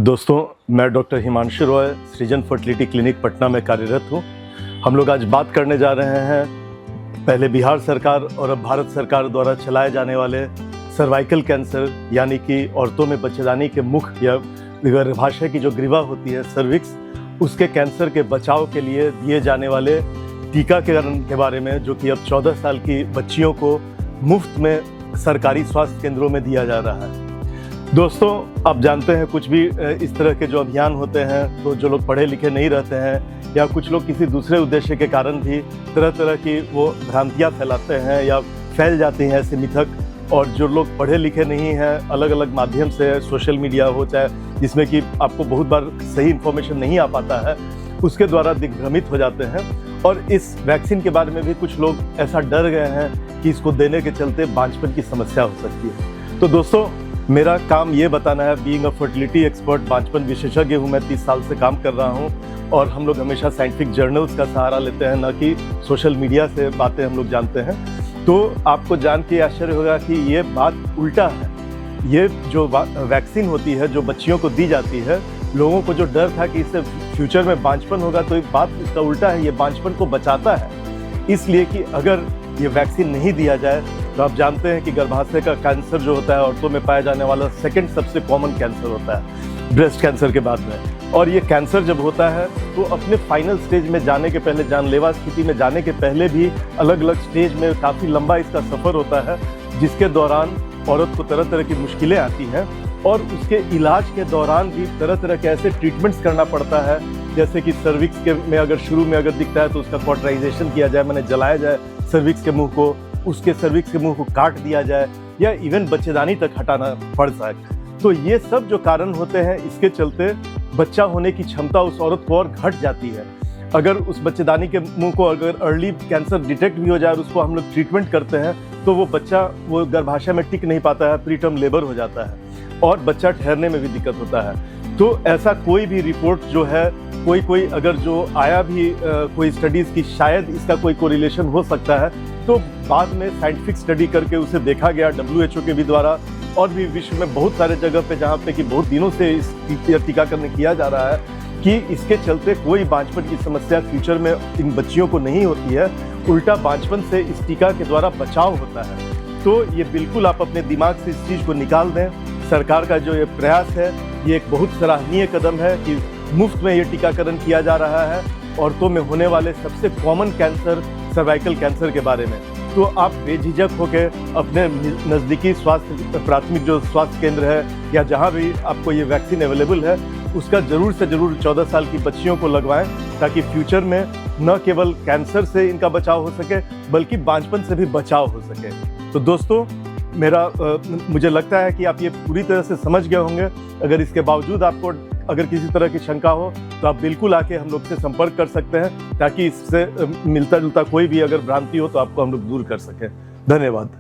दोस्तों, मैं डॉक्टर हिमांशु रॉय सृजन फर्टिलिटी क्लिनिक पटना में कार्यरत हूँ। हम लोग आज बात करने जा रहे हैं पहले बिहार सरकार और अब भारत सरकार द्वारा चलाए जाने वाले सर्वाइकल कैंसर यानी कि औरतों में बच्चेदानी के मुख या गर्भाशय की जो ग्रीवा होती है सर्विक्स, उसके कैंसर के बचाव के लिए दिए जाने वाले टीकाकरण के बारे में, जो कि अब 14 साल की बच्चियों को मुफ्त में सरकारी स्वास्थ्य केंद्रों में दिया जा रहा है। दोस्तों, आप जानते हैं कुछ भी इस तरह के जो अभियान होते हैं तो जो लोग पढ़े लिखे नहीं रहते हैं या कुछ लोग किसी दूसरे उद्देश्य के कारण भी तरह तरह की वो भ्रांतियाँ फैलाते हैं या फैल जाती हैं ऐसे मिथक, और जो लोग पढ़े लिखे नहीं हैं अलग अलग माध्यम से सोशल मीडिया हो चाहे जिसमें कि आपको बहुत बार सही इन्फॉर्मेशन नहीं आ पाता है, उसके द्वारा दिग्भ्रमित हो जाते हैं। और इस वैक्सीन के बारे में भी कुछ लोग ऐसा डर गए हैं कि इसको देने के चलते बांझपन की समस्या हो सकती है। तो दोस्तों, मेरा काम ये बताना है, बीइंग अ फर्टिलिटी एक्सपर्ट, बांझपन विशेषज्ञ हूँ, मैं 30 साल से काम कर रहा हूँ और हम लोग हमेशा साइंटिफिक जर्नल्स का सहारा लेते हैं, ना कि सोशल मीडिया से बातें हम लोग जानते हैं। तो आपको जान के आश्चर्य होगा कि ये बात उल्टा है। ये जो वैक्सीन होती है जो बच्चियों को दी जाती है, लोगों को जो डर था कि इससे फ्यूचर में बांझपन होगा, तो एक बात इसका उल्टा है, ये बांझपन को बचाता है। इसलिए कि अगर ये वैक्सीन नहीं दिया जाए तो आप जानते हैं कि गर्भाशय का कैंसर जो होता है औरतों में पाया जाने वाला सेकंड सबसे कॉमन कैंसर होता है ब्रेस्ट कैंसर के बाद में। और ये कैंसर जब होता है तो अपने फाइनल स्टेज में जाने के पहले, जानलेवा स्थिति में जाने के पहले भी अलग अलग स्टेज में काफ़ी लंबा इसका सफ़र होता है, जिसके दौरान औरत को तरह तरह की मुश्किलें आती हैं और उसके इलाज के दौरान भी तरह तरह के ऐसे ट्रीटमेंट्स करना पड़ता है, जैसे कि सर्विक्स के में अगर शुरू में अगर दिखता है तो उसका कॉटराइजेशन किया जाए, माने जलाया जाए सर्विक्स के मुंह को, उसके सर्विक्स के मुंह को काट दिया जाए या इवन बच्चेदानी तक हटाना पड़ सकता। तो ये सब जो कारण होते हैं, इसके चलते बच्चा होने की क्षमता उस औरत को और घट जाती है। अगर उस बच्चेदानी के मुंह को अगर अर्ली कैंसर डिटेक्ट भी हो जाए और उसको हम लोग ट्रीटमेंट करते हैं तो वो बच्चा वो गर्भाशय में टिक नहीं पाता है, प्रीटर्म लेबर हो जाता है और बच्चा ठहरने में भी दिक्कत होता है। तो ऐसा कोई भी रिपोर्ट जो है, कोई अगर जो आया भी कोई स्टडीज़ की शायद इसका कोई कोरिलेशन हो सकता है, तो बाद में साइंटिफिक स्टडी करके उसे देखा गया WHO के भी द्वारा और भी विश्व में बहुत सारे जगह पे जहाँ पे कि बहुत दिनों से इस टीकाकरण किया जा रहा है कि इसके चलते कोई बांझपन की समस्या फ्यूचर में इन बच्चियों को नहीं होती है, उल्टा बांझपन से इस टीका के द्वारा बचाव होता है। तो ये बिल्कुल आप अपने दिमाग से इस चीज़ को निकाल दें। सरकार का जो ये प्रयास है, ये एक बहुत सराहनीय कदम है कि मुफ्त में ये टीकाकरण किया जा रहा है औरतों में होने वाले सबसे कॉमन कैंसर सर्वाइकल कैंसर के बारे में। तो आप बेझिझक होकर अपने नज़दीकी स्वास्थ्य प्राथमिक जो स्वास्थ्य केंद्र है या जहाँ भी आपको ये वैक्सीन अवेलेबल है, उसका ज़रूर से ज़रूर 14 साल की बच्चियों को लगवाएं, ताकि फ्यूचर में न केवल कैंसर से इनका बचाव हो सके बल्कि बांझपन से भी बचाव हो सके। तो दोस्तों, मुझे लगता है कि आप ये पूरी तरह से समझ गए होंगे। अगर इसके बावजूद आपको अगर किसी तरह की शंका हो तो आप बिल्कुल आके हम लोग से संपर्क कर सकते हैं, ताकि इससे मिलता जुलता कोई भी अगर भ्रांति हो तो आपको हम लोग दूर कर सकें। धन्यवाद।